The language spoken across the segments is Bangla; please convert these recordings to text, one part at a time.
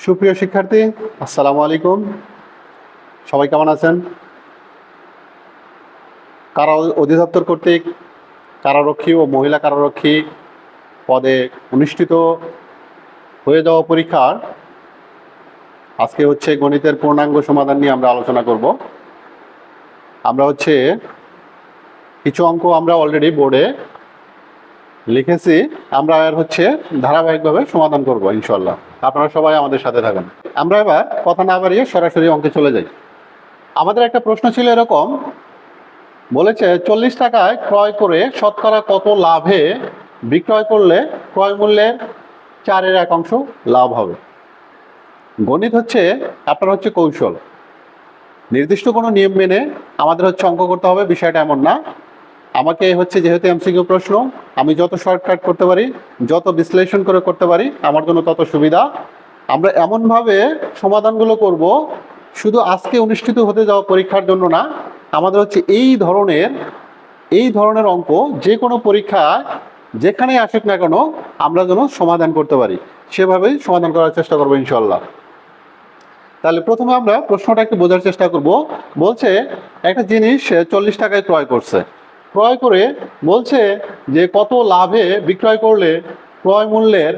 সুপ্রিয় শিক্ষার্থী, আসসালামু আলাইকুম। সবাই কেমন আছেন? কারা অধিদপ্তর কর্তৃক কারারক্ষী ও মহিলা কারারক্ষী পদে অনুষ্ঠিত হয়ে যাওয়া পরীক্ষার আজকে হচ্ছে গণিতের পূর্ণাঙ্গ সমাধান নিয়ে আমরা আলোচনা করব। আমরা কিছু অঙ্ক আমরা অলরেডি বোর্ডে লিখেছি, আমরা এর ধারাবাহিকভাবে সমাধান করব ইনশাল্লাহ। আপনারা সবাই আমাদের সাথে থাকেন। আমরা এবার কথা না বাড়িয়ে সরাসরি অঙ্কে চলে যাই। আমাদের একটা প্রশ্ন ছিল এরকম, বলেছে 40 টাকায় ক্রয় করে শতকরা কত লাভে বিক্রয় করলে ক্রয় মূল্যের 4/1 লাভ হবে। গণিত আপনার কৌশল, নির্দিষ্ট কোনো নিয়ম মেনে আমাদের অঙ্ক করতে হবে, বিষয়টা এমন না। আমাকে যেহেতু এমসিকিউ প্রশ্ন, আমি যত শর্টকাট করতে পারি, যত বিশ্লেষণ করে করতে পারি, আমার জন্য তত সুবিধা। আমরা এমনভাবে সমাধানগুলো করব, শুধু আজকে অনুষ্ঠিত হতে যাওয়া পরীক্ষার জন্য না, আমাদের এই ধরনের অঙ্ক যে কোনো পরীক্ষায় যেখানে আসুক না কেন আমরা যেন সমাধান করতে পারি, সেভাবেই সমাধান করার চেষ্টা করবো ইনশাল্লাহ। তাহলে প্রথমে আমরা প্রশ্নটা একটু বোঝার চেষ্টা করব। বলছে একটা জিনিস 40 টাকায় ক্রয় করছে, ক্রয় করে বলছে যে কত লাভে বিক্রয় করলে ক্রয় মূল্যের,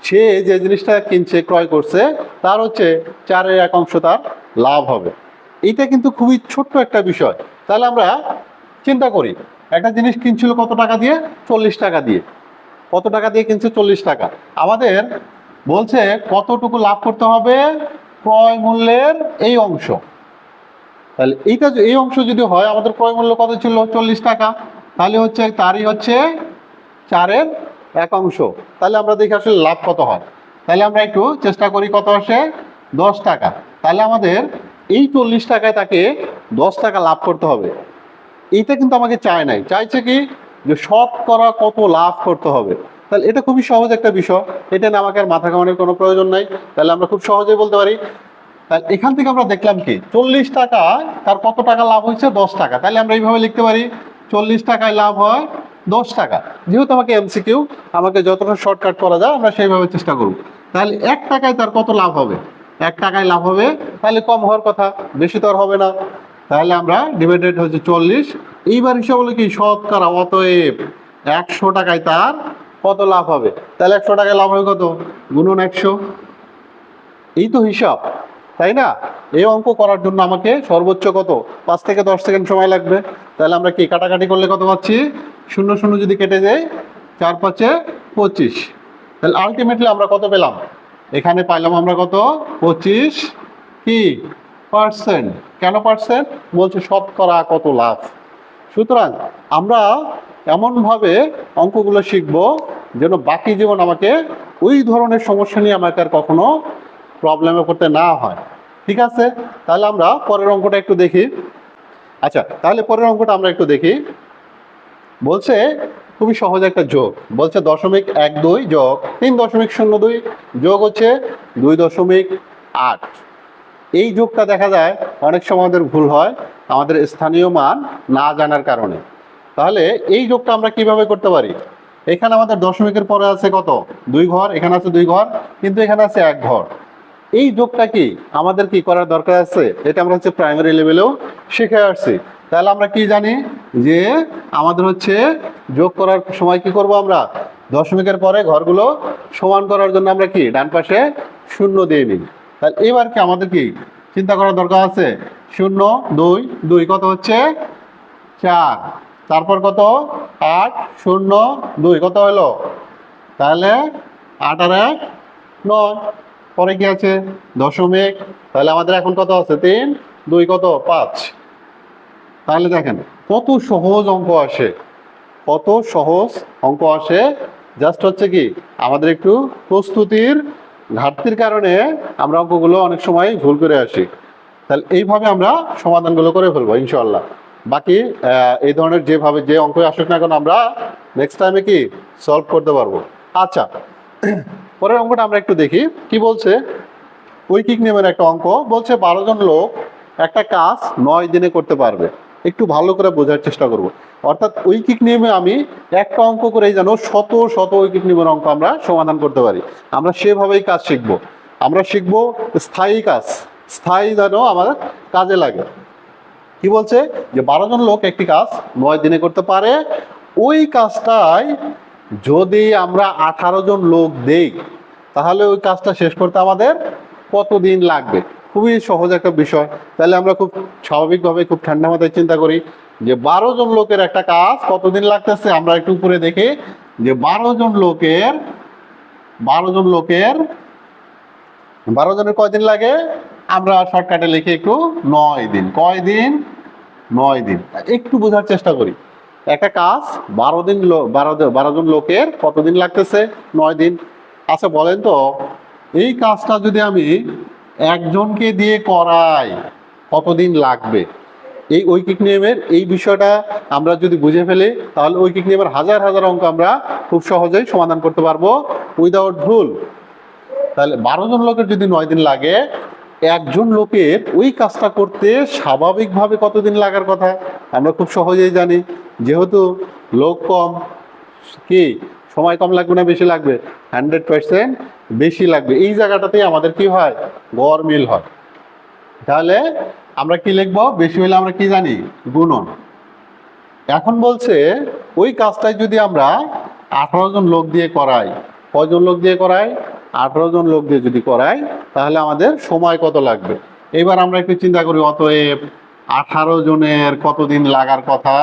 সে যে জিনিসটা কিনছে ক্রয় করছে তার 4/1 তার লাভ হবে। এইটা কিন্তু খুবই ছোট্ট একটা বিষয়। তাহলে আমরা চিন্তা করি, একটা জিনিস কিনছিল কত টাকা দিয়ে? 40 টাকা দিয়ে। কত টাকা দিয়ে কিনছে? 40 টাকা। আমাদের বলছে কতটুকু লাভ করতে হবে? ক্রয় মূল্যের এই অংশ। তাহলে এই অংশ যদি হয়, আমাদের ক্রয় মূল্য কত ছিল? 40 টাকা। তাহলে তারই 4/1। তাহলে আমরা দেখি আসলে লাভ কত হয়। তাহলে আমরা একটু চেষ্টা করি, কত আসে? 10 টাকা। তাহলে আমাদের এই 40 টাকায় তাকে 10 টাকা লাভ করতে হবে। এইটা কিন্তু আমাকে চায় নাই, চাইছে কি যে শতকরা কত লাভ করতে হবে। তাহলে এটা খুবই সহজ একটা বিষয়, এটা না আমাকে আর মাথা ঘামানোর কোনো প্রয়োজন নাই। তাহলে আমরা খুব সহজেই বলতে পারি। তাহলে এখান থেকে আমরা দেখলাম কি 40 টাকা তার কত টাকা লাভ হয়েছে? 10 টাকা। তাহলে আমরা এইভাবে লিখতে পারি, 40 টাকায় লাভ হয় 10 টাকা। যেহেতু আমাকে এমসিকিউ, আমাকে যতটা শর্টকাট করা যায় আমরা সেইভাবে চেষ্টা করব। তাহলে 1 টাকায় তার কত লাভ হবে? 1 টাকায় লাভ হবে, তাহলে কম হওয়ার কথা, বেশি তো আর হবে না। তাহলে আমরা ডিভাইডেড 40। এইবার হিসাব হলো কি শতকরা, অতএব 100 টাকায় তার কত লাভ হবে? তাহলে 100 টাকায় লাভ হবে কত? গুণন 100। এই তো হিসাব, তাই না? এই অঙ্ক করার জন্য আমাকে সর্বোচ্চ কত? 5 থেকে 10 সেকেন্ড সময় লাগবে। তাহলে আমরা কি কাটাকাটি করলে কত পাচ্ছি? 0 0 যদি কেটে যায়, 4 5 25। তাহলে আলটিমেটলি আমরা কত পেলাম? এখানে পাইলাম আমরা কত? 25%। কেন পার্সেন্ট? বলছে শতকরা কত লাভ। সুতরাং আমরা এমনভাবে অঙ্কগুলো শিখব যেন বাকি জীবন আমাকে ওই ধরনের সমস্যা নিয়ে আমাকে আর কখনো প্রবলেমে পড়তে না হয়। ঠিক আছে? তাহলে আমরা পরের অঙ্কটা একটু দেখি। আচ্ছা, তাহলে পরের অঙ্কটা আমরা একটু দেখি। বলছে খুবই সহজ একটা যোগ। বলছে 0.12 যোগ 3.02 যোগ 2.8। এই যোগটা দেখা যায় অনেক সময় আমাদের ভুল হয়, আমাদের স্থানীয় মান না জানার কারণে। তাহলে এই যোগটা আমরা কিভাবে করতে পারি? এখানে আমাদের দশমিকের পরে আছে কত? 2 ঘর, এখানে আছে 2 ঘর, কিন্তু এখানে আছে 1 ঘর। এই যোগটা কি আমাদের কি করার দরকার আছে? এটা আমরা প্রাইমারি লেভেলেও শিখে আসছি। তাহলে আমরা কি জানি যে আমাদের যোগ করার সময় কি করব? আমরা দশমিকের পরে ঘরগুলো সমান করার জন্য আমরা কি ডান পাশে 0 দিয়ে নিই। তাহলে এবার কি আমাদের কি চিন্তা করার দরকার আছে? 0 2 2 কত হচ্ছে? 4। তারপর কত? 8 0 2 কত হলো? তাহলে 8 আর 1 9। পরে কি আছে? দশমিক। তাহলে আমাদের এখন কত আছে? 3 2 কত? 5। তাহলে দেখেন কত সহজ অঙ্ক আসে, কত সহজ অঙ্ক আসে। জাস্ট কি আমাদের একটু প্রস্তুতির ঘাটতির কারণে আমরা অঙ্কগুলো অনেক সময় ভুল করে আসি। তাহলে এইভাবে আমরা সমাধানগুলো করে ফেলবো ইনশাল্লাহ। বাকি এই ধরনের যে অঙ্ক আসুক না কেন আমরা নেক্সট টাইমে কি সলভ করতে পারবো। আচ্ছা, পরের অঙ্কটা আমরা একটু দেখি কি বলছে। ঐকিক নিয়মের একটা অঙ্ক। বলছে 12 জন লোক একটা কাজ 9 দিনে করতে পারবে। একটু ভালো করে বোঝার চেষ্টা করব। অর্থাৎ ঐকিক নিয়মে আমি একটা অঙ্ক করেই যেন শত শত ঐকিক নিয়মের অঙ্ক আমরা সমাধান করতে পারি, আমরা সেভাবেই কাজ শিখবো। আমরা শিখব স্থায়ী কাজ, স্থায়ী যেন আমাদের কাজে লাগে। কি বলছে যে 12 জন লোক একটি কাজ 9 দিনে করতে পারে, ওই কাজটাই যদি আমরা 18 জন লোক দেই তাহলে ওই কাজটা শেষ করতে আমাদের কতদিন লাগবে। খুবই সহজ একটা বিষয়। তাহলে আমরা খুব স্বাভাবিকভাবে খুব ঠান্ডা মাথায় চিন্তা করি যে 12 জন লোকের একটা কাজ কতদিন লাগতেছে। আমরা একটু উপরে দেখি যে 12 জনের কয়দিন লাগে। আমরা শর্টকাটে লিখি একটু 9 দিন। কয় দিন? 9 দিন। একটু বোঝার চেষ্টা করি, একটা কাজ 12 জন লোকের কতদিন লাগতেছে? 9 দিন। আচ্ছা বলেন তো, এই কাজটা যদি আমি একজনকে দিয়ে করাই কতদিন লাগবে? এই ঐকিক নিয়মের এই বিষয়টা আমরা যদি বুঝে ফেলি তাহলে ঐকিক নিয়মের হাজার হাজার অঙ্ক আমরা খুব সহজেই সমাধান করতে পারবো উইদাউট ভুল। তাহলে 12 জন লোকের যদি 9 দিন লাগে, একজন লোকের ওই কাজটা করতে স্বাভাবিকভাবে কতদিন লাগার কথা আমরা খুব সহজেই জানি। যেহেতু লোক কম, কি সময় কম লাগবে না বেশি লাগবে? 100% বেশি লাগবে। এই জায়গাটাতেই আমাদের কি হয়? গড় মিল হয়। তাহলে আমরা কি লিখবো? বেশি হলে আমরা কি জানি? গুণন। এখন বলছে ওই কাজটাই যদি আমরা 18 জন লোক দিয়ে করাই, কয়জন লোক দিয়ে করাই? 18 জন লোক দিয়ে যদি করাই তাহলে আমাদের সময় কত লাগবে? এবার আমরা একটু চিন্তা করি, অতএব 18 জনের কতদিন লাগার কথা?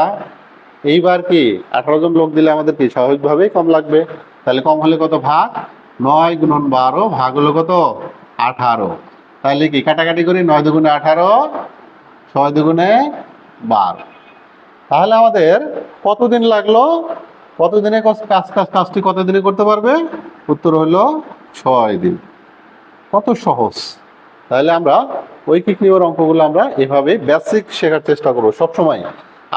এইবার কি 18 জন লোক দিলে আমাদের কি স্বাভাবিকভাবেই কম লাগবে। তাহলে কম হলে কত? ভাগ 9 গুণন 12 ভাগ হলো কত? 18। তাহলে কি কাটাকাটি করি, 9 দুগুণে 18, 6 দুগুণে 12। তাহলে আমাদের কতদিন লাগলো? কতদিনে কাজটি কতদিনে করতে পারবে? উত্তর হলো 6 দিন। কত সহজ। তাহলে আমরা ঐকিক নিয়মের অঙ্কগুলো আমরা এভাবে বেসিক শেখার চেষ্টা করবো সবসময়।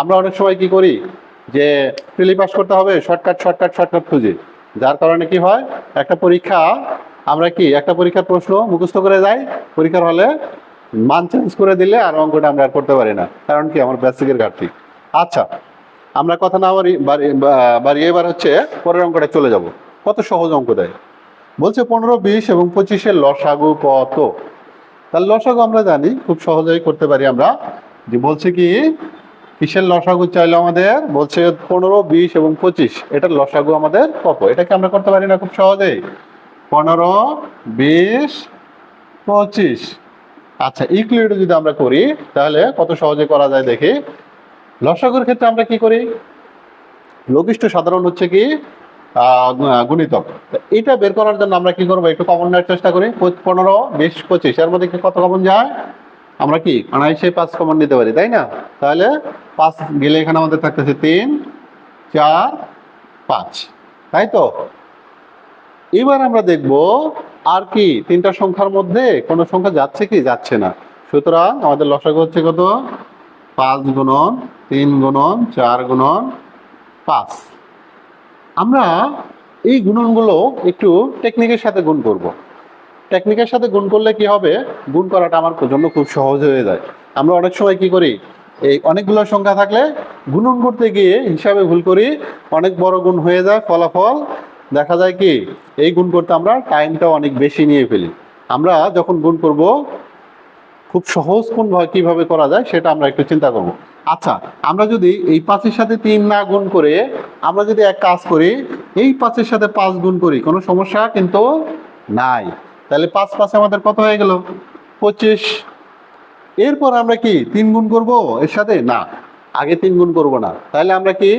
আমরা অনেক সময় কি করি যে প্রিলি পাস করতে হবে, শর্টকাট খুঁজি, যার কারণে কি হয় একটা পরীক্ষার প্রশ্ন মুখস্থ করে যাই, পরীক্ষার হলে মান চেঞ্জ করে দিলে আর অঙ্কটা আমরা আর করতে পারি না। কারণ কি? আমার বেসিকের ঘাটতি। আচ্ছা, আমরা কথা না বাড়িয়ে এবার হচ্ছে পরের অঙ্কটা চলে যাব। কত সহজ অঙ্ক দেয়। বলছে 15, 20 এবং 25-এর লসাগু কত? তাহলে লসাগু আমরা জানি, খুব সহজেই করতে পারি আমরা। যে বলছে কি কিসের লসাগু চাইলো আমাদের? বলছে 15, 20 এবং 25, এটার লসাগু আমাদের কত? এটাকে আমরা করতে পারি না খুব সহজেই? 15, 20, 25। আচ্ছা, ইকুয়েট যদি আমরা করি তাহলে কত সহজে করা যায় দেখি। লসাগুর ক্ষেত্রে আমরা কি করি? লঘিষ্ঠ সাধারণ হচ্ছে কি গুণিতক। এটা বের করার জন্য আমরা কি করবো? একটু কমন নেওয়ার চেষ্টা করি। 15, 20, 25 এর মধ্যে কত কমন যায়? আমরা কি অনায়াসে 5 কমন নিতে পারি, তাই না? তাহলে 5 গেলে এখানে আমাদের থাকতেছে 3, 4, 5, তাই তো? এবার আমরা দেখব আর কি তিনটা সংখ্যার মধ্যে কোনো সংখ্যা যাচ্ছে কি যাচ্ছে না। সুতরাং আমাদের লসাগু হচ্ছে কত? 5 গুণন 3 গুণন 4 গুণন 5। আমরা এই গুণনগুলো একটু টেকনিকের সাথে গুণ করব। টেকনিকের সাথে গুণ করলে কি হবে? গুণ করাটা আমার জন্য খুব সহজ হয়ে যায়। আমরা অনেক সময় কি করি, এই অনেকগুলো সংখ্যা থাকলে গুণন করতে গিয়ে হিসাবে ভুল করি, অনেক বড় গুণ হয়ে যায়, ফলাফল দেখা যায় কি এই গুণ করতে আমরা টাইমটা অনেক বেশি নিয়ে ফেলি। আমরা যখন গুণ করব খুব সহজ কোন কিভাবে করা যায় সেটা আমরা একটু চিন্তা করব। আচ্ছা, আমরা যদি এই 5-এর সাথে 3 না গুণ করে আমরা যদি এক কাজ করি, এই 5-এর সাথে 5 গুণ করি, কোনো সমস্যা কিন্তু নাই। তাহলে 5 5 আমাদের কত হয়ে গেল? 25। এরপর আমরা কি 3 গুণ করব এর সাথে? না, আগে 3 গুণ করব না। তাহলে আমরা কি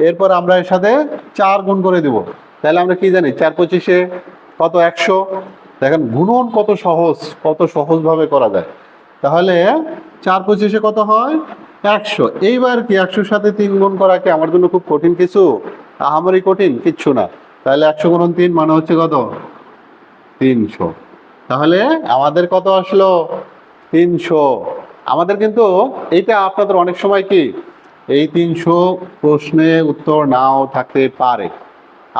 এরপর আমরা এর সাথে 4 গুণ করে দিব। তাহলে আমরা কি জানি 4 25-এ কত? 100। দেখেন গুণন কত সহজভাবে করা যায়। তাহলে 4 25-এ কত হয়? 100। এইবার কি 100-এর সাথে 3 গুণ করা কি আমার জন্য খুব কঠিন কিছু? আমারই কঠিন কিচ্ছু না। তাহলে 100 গুণন 3 মানে হচ্ছে কত? 300। তাহলে আমাদের কত আসলো? 300। আমাদের কিন্তু এইটা আপনাদের অনেক সময় কি এই 300 প্রশ্নে উত্তর নাও থাকতে পারে।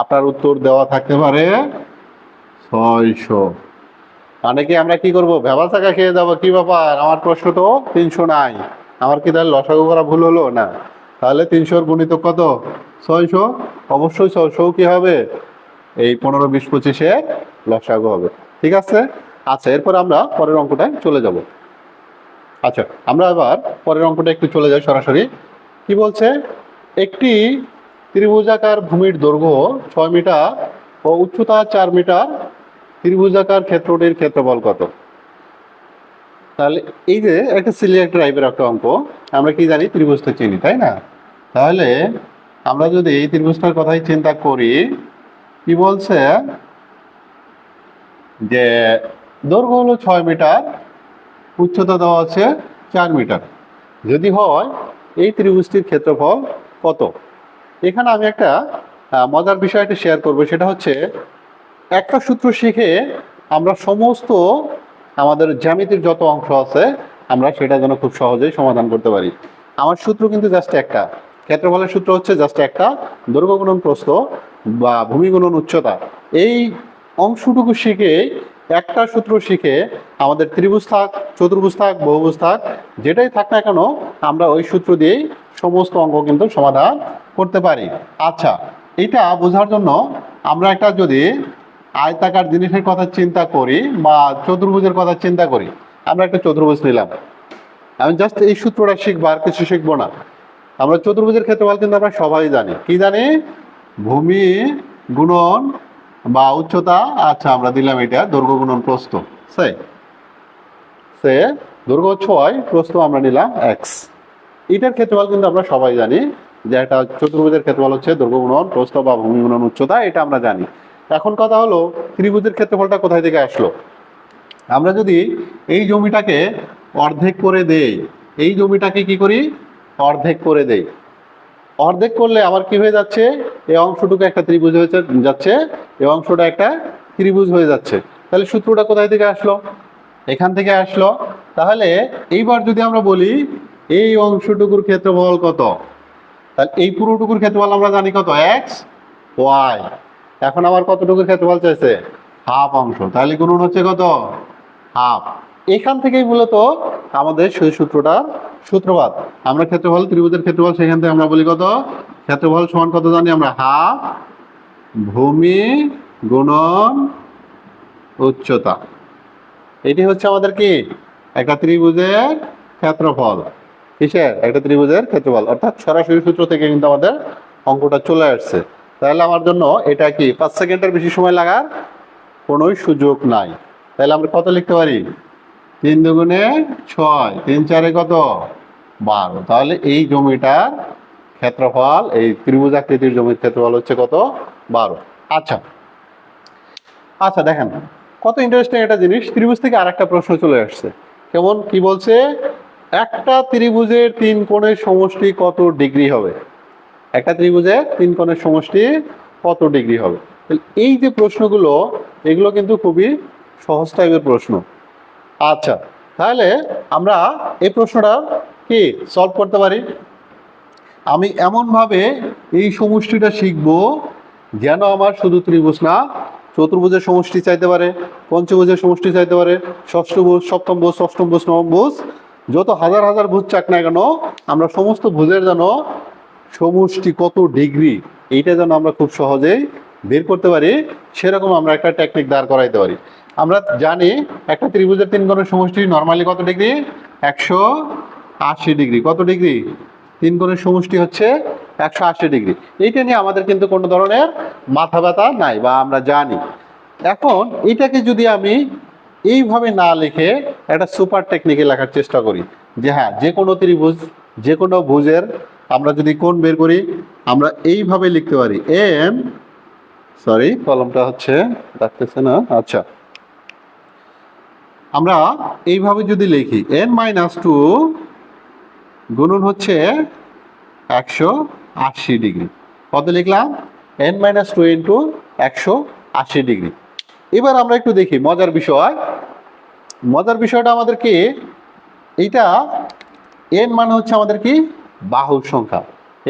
আপনার উত্তর দেওয়া থাকতে পারে 600। মানে কি আমরা কি করব? ভেবা চাকা খেয়ে যাবো, কি ব্যাপার আমার প্রশ্ন তো 300 নাই, আমার কি তাহলে লসাগু করা ভুল হলো? না। তাহলে 300-র গুণিতক কত? 600। অবশ্যই 600 কি হবে? এই 15, 20, 25-এর লসাগু হবে। ঠিক আছে? আচ্ছা, এরপর আমরা পরের অঙ্কটায় চলে যাব। আচ্ছা, আমরা এবার পরের অঙ্কটা একটু চলে যাই সরাসরি। কি বলছে, একটি ত্রিভুজাকার ভূমির দৈর্ঘ্য 6 মিটার ও উচ্চতা 4 মিটার, ত্রিভুজাকার ক্ষেত্রটির ক্ষেত্রফল কত? তাহলে এই যে একটা সিলিয়াক টাইপের একটা অঙ্ক, আমরা কি জানি, ত্রিভুজ তো চিনি, তাই না? তাহলে আমরা যদি এই ত্রিভুজটার কথাই চিন্তা করি, কি বলছে যে দৈর্ঘ্য হলো 6 মিটার, উচ্চতা দেওয়া আছে 4 মিটার, যদি হয় এই ত্রিভুজটির ক্ষেত্রফল কত? এখানে আমি একটা মজার বিষয় একটা শেয়ার করবো, সেটা হচ্ছে একটা সূত্র শিখে আমরা সমস্ত আমাদের জ্যামিতির যত অংশ আছে আমরা সেটা যেন খুব সহজেই সমাধান করতে পারি। আমার সূত্র কিন্তু জাস্ট একটা, ক্ষেত্রফলের সূত্র হচ্ছে জাস্ট একটা, দৈর্ঘ্য গুণন প্রস্থ বা ভূমি গুণন উচ্চতা। এই অংশটুকু শিখে, একটা সূত্র শিখে আমাদের ত্রিভুজ থাক, চতুর্ভুজ থাক, বহুভুজ থাক, যেটাই থাক না কেন আমরা ওই সূত্র দিয়েই সমস্ত অঙ্ক কিন্তু সমাধান করতে পারি। আচ্ছা, এটা বোঝার জন্য আমরা একটা যদি আয়তাকার জিনিসের কথা চিন্তা করি বা চতুর্ভুজের কথা চিন্তা করি, আমরা একটা চতুর্ভুজ নিলাম, আমি জাস্ট এই সূত্রটা শিখবো, আর কিছু শিখবো না। আমরা চতুর্ভুজের ক্ষেত্রফল কিন্তু আমরা সবাই জানি, কি জানি, ভূমি গুণন বা উচ্চতা। আচ্ছা, আমরা দিলাম এটা দৈর্ঘ্য গুণন প্রস্থ, সে দৈর্ঘ্য 6, প্রস্থ আমরা নিলাম x। এটার ক্ষেত্রফল কিন্তু আমরা সবাই জানি যে একটা চতুর্ভুজের ক্ষেত্রফল হচ্ছে দৈর্ঘ্য গুণন প্রস্থ বা ভূমি গুণন উচ্চতা, এটা আমরা জানি। এখন কথা হলো ত্রিভুজের ক্ষেত্রফলটা কোথায় থেকে আসলো? আমরা যদি এই জমিটাকে অর্ধেক করে দেই, এই জমিটাকে কি করি, অর্ধেক করে দেই, অর্ধেক করলে আমার কি হয়ে যাচ্ছে, এই অংশটুকু একটা ত্রিভুজ হয়ে যাচ্ছে, এই অংশটা একটা ত্রিভুজ হয়ে যাচ্ছে। তাহলে সূত্রটা কোথায় থেকে আসলো? এখান থেকে আসলো। তাহলে এইবার যদি আমরা বলি এই অংশটুকুর ক্ষেত্রফল কত, তাহলে এই পুরোটুকুর ক্ষেত্রফল আমরা জানি কত, x y। এখন আমার কতটুকুর ক্ষেত্রফল চাইছে, হাফ অংশ, তাহলে গুণন হচ্ছে কত, হাফ। এখান থেকেই মূলত আমাদের সেই সূত্রটার সূত্রপাত। আমরা ক্ষেত্রফল, ত্রিভুজের ক্ষেত্রফল, সেখান থেকে আমরা বলি কত, ক্ষেত্রফল সমান কত জানি আমরা, হাফ ভূমি গুণন উচ্চতা। এটি হচ্ছে আমাদের কি, একটা ত্রিভুজের ক্ষেত্রফল। কিসের? একটা ত্রিভুজের ক্ষেত্রফল। অর্থাৎ সরাসরি সূত্র থেকে কিন্তু আমাদের অঙ্কটা চলে আসছে। তাহলে আমার জন্য এটা কি 5 সেকেন্ডের বেশি সময় লাগার কোনো সুযোগ নাই। তাহলে আমরা কত লিখতে পারি, 3 দুগুণে 6, 3 4 কত, 12। তাহলে এই জমিটার ক্ষেত্রফল, এই ত্রিভুজ আকৃতির জমির ক্ষেত্রফল হচ্ছে কত, 12। আচ্ছা আচ্ছা, দেখেন কত ইন্টারেস্টিং একটা জিনিস, ত্রিভুজ থেকে আরেকটা প্রশ্ন চলে আসছে। কেমন, কি বলছে, একটা ত্রিভুজের 3 কোণের সমষ্টি কত ডিগ্রি হবে? একটা ত্রিভুজের 3 কোণের সমষ্টি কত ডিগ্রি হবে? এই যে প্রশ্নগুলো, এগুলো কিন্তু খুবই সহজ টাইপের প্রশ্ন। আচ্ছা, তাহলে আমরা এই প্রশ্নটা কি সলভ করতে পারি। আমি এমনভাবে এই সমষ্টিটা শিখব যেন আমার শুধু ত্রিভুজ না, চতুর্ভুজের সমষ্টি চাইতে পারে, পঞ্চভুজের সমষ্টি চাইতে পারে, ষষ্ঠভুজ, সপ্তমভুজ, অষ্টমভুজ, নবমভুজ, যত হাজার হাজার ভুজ চাক না কেন, আমরা সমস্ত ভুজের যেন সমষ্টি কত ডিগ্রি, এইটা যেন আমরা খুব সহজেই বের করতে পারি, সেরকম আমরা একটা টেকনিক দাঁড় করাইতে পারি। আমরা জানি একটা ত্রিভুজের 3 কোণের সমষ্টি নর্মালি কত ডিগ্রি, 180 ডিগ্রি। কত ডিগ্রি? 3 কোণের সমষ্টি হচ্ছে 180 ডিগ্রি। এইটা নিয়ে আমাদের কিন্তু কোনো ধরনের মাথা ব্যথা নাই, বা আমরা জানি। এখন এটাকে যদি আমি এইভাবে না লিখে একটা সুপার টেকনিকে লেখার চেষ্টা করি, যে হ্যাঁ, যে কোনো ত্রিভুজ, যে কোনো ভুজের আমরা যদি কোণ বের করি, আমরা এইভাবে লিখতে পারি, কলমটা হচ্ছে রাখতেছে না। আচ্ছা, আমরা এইভাবে যদি লিখি n-2 গুণন হচ্ছে 180 ডিগ্রি। কত লিখলাম? n-2 into 180 degree. এবার আমরা একটু দেখি মজার বিষয়। মজার বিষয়টা আমাদের কি, এইটা n মানে হচ্ছে আমাদের কি, বাহুর সংখ্যা।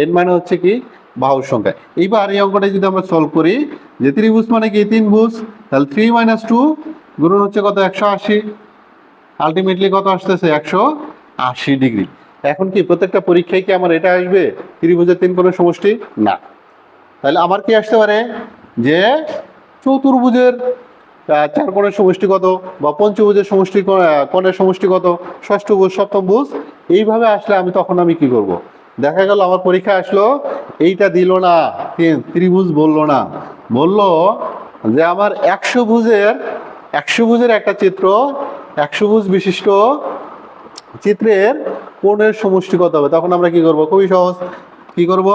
n মানে হচ্ছে কি, বাহুর সংখ্যা। এইবার এই অঙ্কটা যদি আমরা সলভ করি, যে ত্রিভুজ মানে কি, 3 ভুজ, তাহলে 3-2 গুণন হচ্ছে কত, 180। আলটিমেটলি কত আসতেছে, 180 ডিগ্রি। এখন কি প্রত্যেকটা পরীক্ষায় কি আমার এটা আসবে, ত্রিভুজের 3 কোণের সমষ্টি? না। তাহলে আমার কি আসতে পারে, যে চতুর্ভুজের চার কোণের সমষ্টি কত, বা পঞ্চভুজের সমষ্টি কোণের সমষ্টি কত, ষষ্ঠভুজ সপ্তমভুজ, এইভাবে আসলে তখন আমি কি করব? দেখা গেল আমার পরীক্ষা আসলো এইটা দিল না, ত্রিভুজ বললো না, বললো যে আমার 100 ভুজের একটা চিত্র, 100 ভুজ বিশিষ্ট চিত্রের কোণের সমষ্টি কত হবে। তখন আমরা কি করব? খুবই সহজ, কি করব?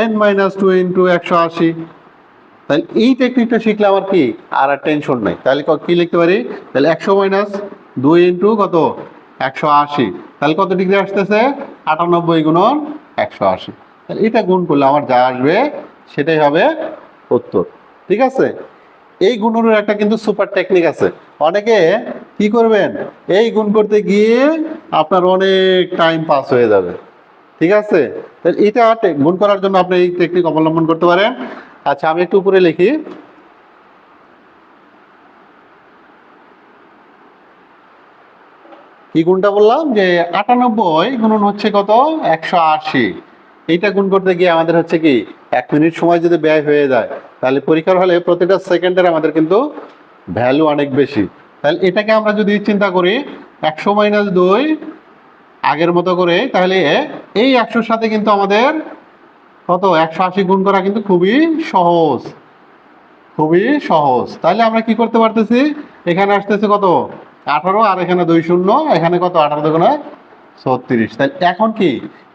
n-2 into 180। তাহলে এই টেকনিকটা শিখলে আমার কি আর টেনশন নেই। তাহলে কি লিখতে পারি? তাহলে 100-2 ইন্টু কত? 180। তাহলে কত ডিগ্রি আসতেছে? 98 গুণন 180। তাহলে এটা গুণ করলে আমার যা আসবে সেটাই হবে উত্তর। ঠিক আছে? এই গুণের একটা কিন্তু সুপার টেকনিক আছে। অনেকে কি করবেন, এই গুণ করতে গিয়ে আপনার অনেক টাইম পাস হয়ে যাবে। ঠিক আছে? তাহলে এটা গুণ করার জন্য আপনি এই টেকনিক অবলম্বন করতে পারেন। আচ্ছা, আমি একটু উপরে লিখি। কি গুণটা বললাম যে 98 গুণন হচ্ছে কত? 180। এইটা গুণ করতে গিয়ে আমাদের হচ্ছে কি 1 মিনিট সময় যদি ব্যয় হয়ে যায়, তাহলে পরীক্ষার হলে প্রতিটা সেকেন্ডের আমাদের কিন্তু ভ্যালু অনেক বেশি। তাহলে এটাকে আমরা যদি চিন্তা করি 100-2 আগের মতো করে, তাহলে এই 100-র সাথে কিন্তু আমাদের কত 180 গুণ করা কিন্তু খুবই সহজ, খুবই সহজ। তাহলে আমরা কি করতে পারতেছি? এখানে আসতেছে কত? 18, আর এখানে 2 শূন্য, এখানে কত? 18 দুগুণে 36। তাহলে এখন কি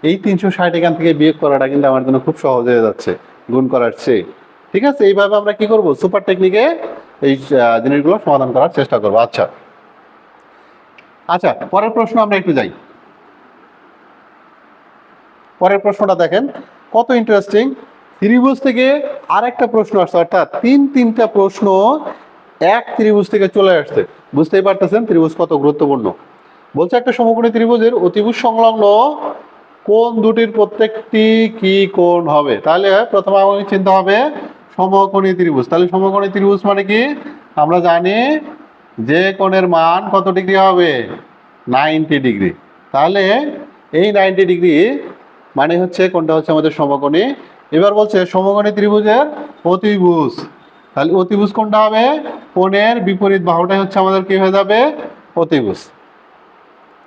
এই 360 এখান থেকে বিয়োগ করাটা কিন্তু আমার জন্য খুব সহজ হয়ে যাচ্ছে গুণ করার চেয়ে। ঠিক আছে? এইভাবে আমরা কি করব? সুপার টেকনিকে এই জিনিসগুলো সমাধান করার চেষ্টা করব। আচ্ছা আচ্ছা, পরের প্রশ্ন আমরা একটু যাই। পরের প্রশ্নটা দেখেন কত ইন্টারেস্টিং। ত্রিভুজ থেকে আরেকটা প্রশ্ন আসছে, অর্থাৎ তিনটা প্রশ্ন এক ত্রিভুজ থেকে চলে আসছে। বুঝতেই পারতেছেন ত্রিভুজ কত গুরুত্বপূর্ণ। বলছে একটা সমকোণী ত্রিভুজের অতিভুজ সংলগ্ন কোণ দুটির প্রত্যেকটি কি কোণ হবে। তাহলে প্রথমে আমাকে চিন্তা হবে সমকোণী ত্রিভুজ। তাহলে সমকোণী ত্রিভুজ মানে কি? আমরা জানি যে কোণের মান কত ডিগ্রি হবে? 90 ডিগ্রি। তাহলে এই 90 ডিগ্রি মানে হচ্ছে কোনটা হচ্ছে আমাদের সমকোণী। এবার বলছে সমকোণী ত্রিভুজের অতিভুজ। তাহলে অতিভুজ কোনটা হবে? কোণের বিপরীত বাহুটাই হচ্ছে আমাদের কি হয়ে যাবে? অতিভুজ।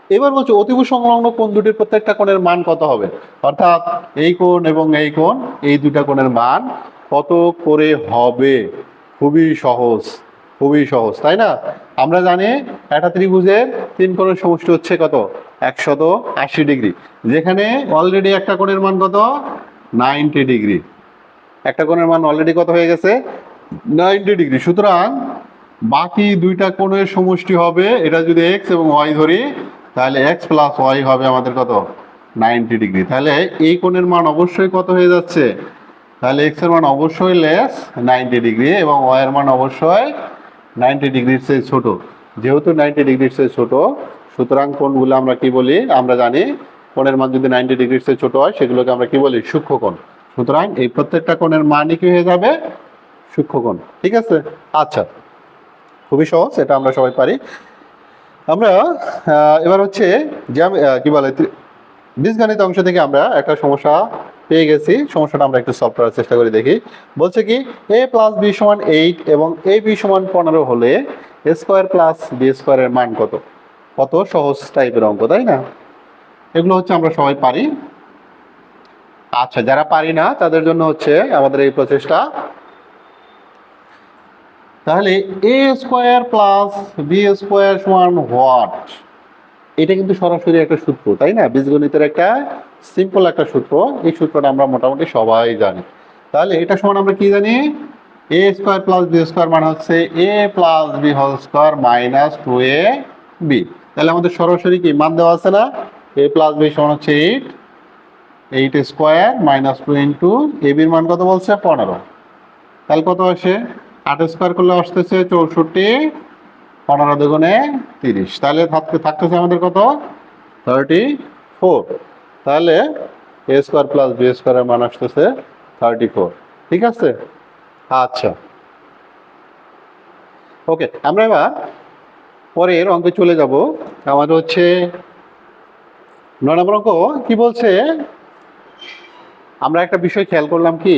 এবার বলছে অতিভুজ সংলগ্ন কোণ দুটির প্রত্যেকটা কোণের মান কত হবে। অর্থাৎ এই কোণ এবং এই কোণ, এই দুটা কোণের মান কত করে হবে। খুবই সহজ, খুবই সহজ, তাই না? আমরা জানি একটা ত্রিভুজের 3 কোণের সমষ্টি হচ্ছে কত? 180 ডিগ্রি। যেখানে অলরেডি একটা কোণের মান কত? 90 ডিগ্রি। একটা কোণের মান অলরেডি কত হয়ে গেছে? 90 ডিগ্রি। সুতরাং বাকি দুইটা কোণের সমষ্টি হবে, এটা যদি এক্স এবং ওয়াই ধরি, তাহলে এক্স প্লাস ওয়াই হবে আমাদের কত? 90 ডিগ্রি। তাহলে এই কোণের মান অবশ্যই কত হয়ে যাচ্ছে? তাহলে এক্স এর মান অবশ্যই লেস 90 ডিগ্রি এবং ওয়াই এর মান অবশ্যই 90 ডিগ্রির চেয়ে ছোট। যেহেতু 90 ডিগ্রির চেয়ে ছোট, সুতরাং কোণগুলো আমরা কি বলি? আমরা জানি কোণের মান যদি 90 ডিগ্রির চেয়ে ছোট হয় সেগুলোকে আমরা কি বলি? সূক্ষ্মকোণ। সুতরাং এই প্রত্যেকটা কোণের মানই কি হয়ে যাবে? সূক্ষ্মকোণ। ঠিক আছে? আচ্ছা, খুবই সহজ, এটা আমরা সবাই পারি। আমরা এবার হচ্ছে যে কি বলে বীজগণিত অংশ থেকে আমরা একটা সমস্যা পেয়ে গেছি। সমস্যাটা আমরা একটু সলভ করার চেষ্টা করে দেখি। বলছে কি a প্লাস b সমান 8 এবং ab সমান 15 হলে a স্কোয়ার প্লাস b স্কোয়ারের মান কত? কত সহজ টাইপের অঙ্ক, তাই না? এগুলো হচ্ছে আমরা সবাই পারি। আচ্ছা, যারা পারি না তাদের জন্য হচ্ছে আমাদের এই প্রচেষ্টা। তাহলে a square plus b square সমান হোয়াট? এটা কিন্তু সরাসরি একটা সূত্র, তাই না? বীজগণিতের একটা সিম্পল একটা সূত্র। এই সূত্রটা আমরা মোটামুটি সবাই জানি। তাহলে এটা সমান আমরা কি জানি? a square plus b square মানে হচ্ছে a plus b whole square minus 2ab। তাহলে আমাদের সরাসরি কি মান দেওয়া আছে না? a প্লাস b সমান হচ্ছে 8 স্কোয়ার মাইনাস 2 ইন্টু ab এর মান কত বলছে? 15। তাহলে কত আসে? 8 স্কোয়ার করলে আসতেছে 64, 15 দুগুণে 30। তাহলে থাকতেছে আমাদের কত? 34। তাহলে a স্কোয়ার প্লাস b স্কোয়ারের মান আসতেছে 34। ঠিক আছে? আচ্ছা, ওকে, আমরা এবার পরের অঙ্কে চলে যাব। আমাদের হচ্ছে 9 নম্বর অঙ্ক। কি বলছে? আমরা একটা বিষয় খেয়াল করলাম কি,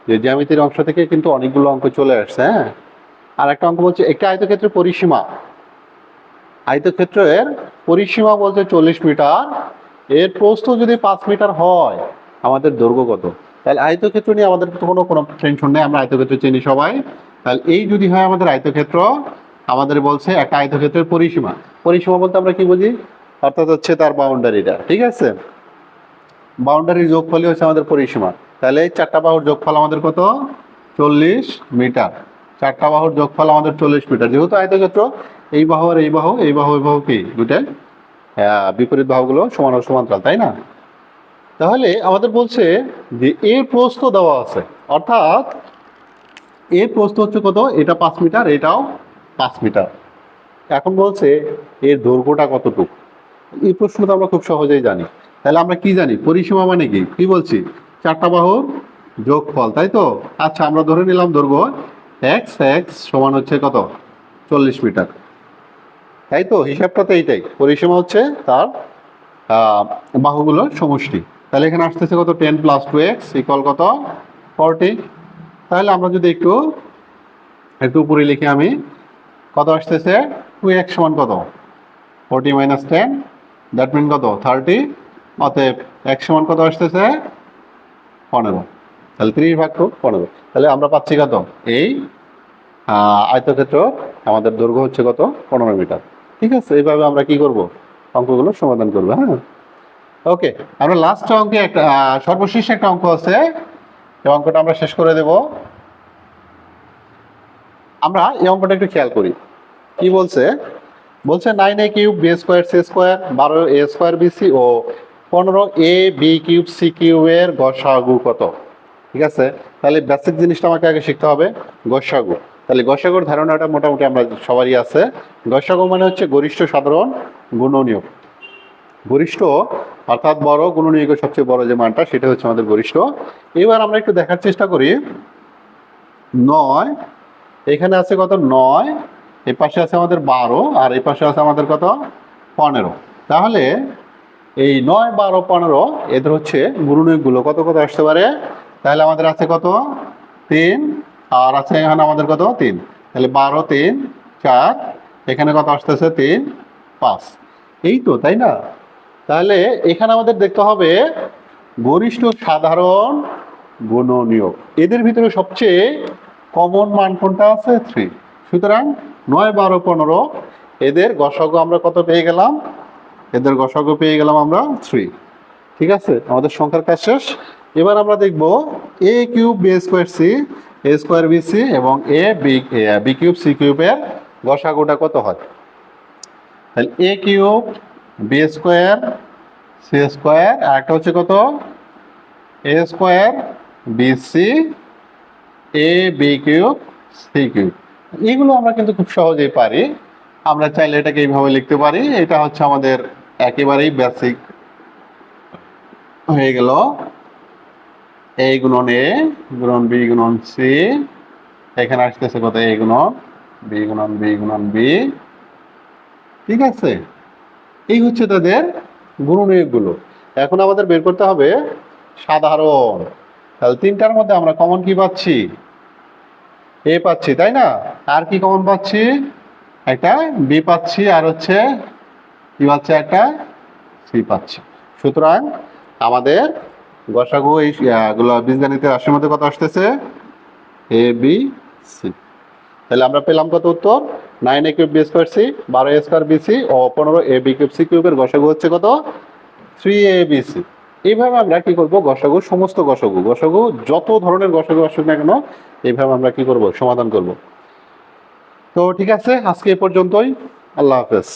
যে জ্যামিতির অংশ থেকে কিন্তু অনেকগুলো অঙ্ক চলে আসছে। হ্যাঁ, আর একটা অঙ্ক বলছে একটি আয়তক্ষেত্রের পরিসীমা, আয়তক্ষেত্রের পরিসীমা বলছে 40 মিটার, এর প্রস্থ যদি 5 মিটার হয়, আমাদের দৈর্ঘ্য কত? তাহলে আয়তক্ষেত্র নিয়ে আমাদের কোনো টেনশন নেই, আমরা আয়তক্ষেত্র চিনি সবাই। তাহলে এই যদি হয় আমাদের আয়তক্ষেত্র, আমাদের বলছে একটা আয়তক্ষেত্রের পরিসীমা, পরিসীমা বলতে আমরা কি বুঝি? অর্থাৎ হচ্ছে তার বাউন্ডারিটা, ঠিক আছে? বাউন্ডারির যোগফলই হচ্ছে আমাদের পরিসীমা। তাহলে এই 4টা বাহুর যোগফল আমাদের কত? 40 মিটার। 4টা বাহুর যোগফল আমাদের 40 মিটার। যেহেতু আয়তক্ষেত্র, এই বাহু আর এই বাহু, এই বাহু এই বাহু কি দুটাই বিপরীত বাহুগুলো সমান সমান্তরাল, তাই না? তাহলে আমাদের বলছে যে এর প্রস্থ দেওয়া আছে, অর্থাৎ এর প্রস্থ হচ্ছে কত? এটা 5 মিটার, এটাও 5 মিটার। এখন বলছে এর দৈর্ঘ্যটা কতটুকু? এই প্রশ্নটা আমরা খুব সহজেই জানি। তাহলে আমরা কি জানি? পরিসীমা মানে কি? কি বলছি? 4টা বাহুর যোগফল, তাই তো? আচ্ছা, আমরা ধরে নিলাম দৈর্ঘ্য এক্স, এক্স সমান হচ্ছে কত? 40 মিটার, তাই তো? হিসাবটা তো এইটাই। পরিসীমা হচ্ছে তার বাহুগুলোর সমষ্টি। তাহলে এখানে আসতেছে কত? 10 + 2x = কত? 40। তাহলে আমরা যদি একটু একটু উপরে লিখি, আমি কত আসতেছে? 2x সমান কত? 40 - 10, দ্যাট মিন কত? 30। অতএব x সমান কত আসতেছে? 15। তাহলে 30/15। তাহলে আমরা পাচ্ছি কত? এই আয়তক্ষেত্র আমাদের দৈর্ঘ্য হচ্ছে কত? 15 মিটার। ঠিক আছে, এইভাবে আমরা কি করব? অঙ্কগুলো সমাধান করবো। হ্যাঁ, ওকে। আমরা লাস্ট অঙ্কে একটা সর্বশেষ একটা অঙ্ক আছে, এই অঙ্কটা আমরা শেষ করে দেব। আমরা এই অঙ্কটা একটু খেয়াল করি। কি বলছে? বলছে 9a³ b² c² 12a² bc ও 15ab³ c³ এর গসাগু কত? ঠিক আছে, তাহলে বেসিক জিনিসটা আমাকে আগে শিখতে হবে, গসাগু। তাহলে গসাগুর ধারণাটা মোটামুটি আমরা সবারই আছে। গসাগু মানে হচ্ছে গরিষ্ঠ সাধারণ গুণনীয়ক। গরিষ্ঠ অর্থাৎ বড়, গুণনীয়কের সবচেয়ে বড় যে মানটা, সেটা হচ্ছে আমাদের গরিষ্ঠ। এবার আমরা একটু দেখার চেষ্টা করি। 9 এখানে আছে কত? 9, এই পাশে আছে আমাদের 12, আর এই পাশে আছে আমাদের কত? 15। তাহলে এই 9, 12, 15 এদের হচ্ছে গুণনীয়কগুলো কত কত আসতে পারে? তাহলে আমাদের আছে কত? 3, আর আছে এখানে আমাদের কত? 3। তাহলে 12, 3, 4, এখানে কত আসতেছে? 3, 5। এই তো, তাই না? তাহলে এখানে আমাদের দেখতে হবে গরিষ্ঠ সাধারণ গুণনীয়ক, এদের ভিতরে সবচেয়ে কমন মান কোনটা আছে? 3। সুতরাং 9, 12, 15 এদের গসাগু আমরা কত পেয়ে গেলাম? এদের গসাগু পেয়ে গেলাম আমরা 3। ঠিক আছে, আমাদের সংখ্যার কাজ শেষ। এবার আমরা দেখব a³ b² c a² bc এবং b³ c³ এর গসাগুটা কত হয়। তাহলে a³ b² c² আর একটা হচ্ছে কত? a² bc ab³ c³। এগুলো আমরা কিন্তু খুব সহজেই পারি। আমরা চাইলে এটাকে এইভাবে লিখতে পারি। এটা হচ্ছে আমাদের একেবারেই বেসিক হয়ে গেল। a গুণন a গুণন b গুণন c, এখানে আসতেছে কত? a গুণন b গুণন b গুণন b। ঠিক আছে, এই হচ্ছে তাদের গুণনীয়কগুলো। এখন আমাদের বের করতে হবে সাধারণ। তাহলে 3টার মধ্যে আমরা কমন কি পাচ্ছি? a পাচ্ছি, তাই না? আর কি কমন পাচ্ছি? একটা b পাচ্ছি, আর হচ্ছে কি পাচ্ছি? একটা c পাচ্ছি। সুতরাং আমাদের গসাগু এইগুলো বীজগণিতের রাশির মধ্যে কত আসতেছে? a b c। তাহলে আমরা পেলাম কত উত্তর? 9a³ b² c 12a² bc ও 15ab³ c³ এর গসাগু হচ্ছে কত? 3abc। এইভাবে আমরা কি করব? গসাগু, সমস্ত গসাগু যত ধরনের গসাগু আসুক না কেন, এইভাবে আমরা কি করব? সমাধান করব। তো ঠিক আছে, আজকে এ পর্যন্তই। আল্লাহ হাফেজ।